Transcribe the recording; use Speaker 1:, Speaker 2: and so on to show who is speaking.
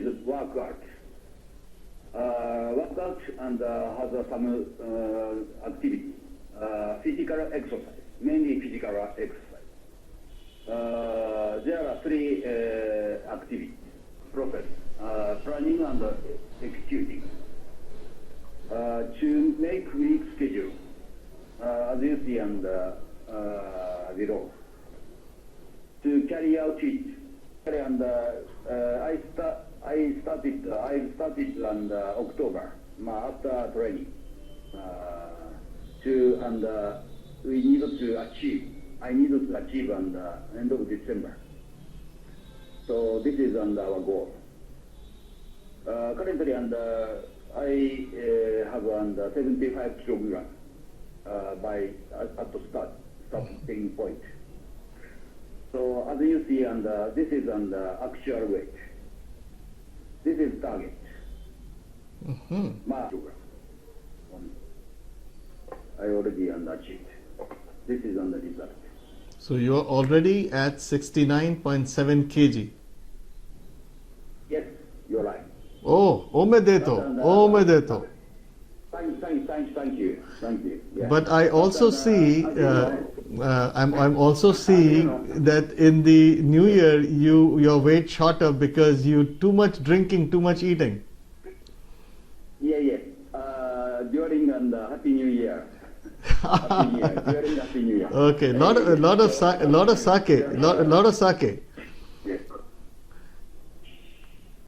Speaker 1: is workout. Workout and has some activity, physical exercise, mainly physical exercise. There are three activities: process, planning and executing. To make week schedule, as you see and below. To carry out it, and I started on October after training. We needed to achieve. I needed to achieve on the end of December. So this is our goal. Currently, I have 75 kilograms at the starting point. So as you see, this is actual weight. This is target. I already achieved. This is the result.
Speaker 2: So you are already at 69.7 kg.
Speaker 1: Yes, you're right.
Speaker 2: Oh, omedeto.
Speaker 1: Thank you. Yeah.
Speaker 2: But I also see, I'm also seeing that in the new year your weight shot up because you too much drinking, too much eating.
Speaker 1: Yeah. During Happy New Year. Happy New Year. During Happy New Year.
Speaker 2: Okay, lot of sake.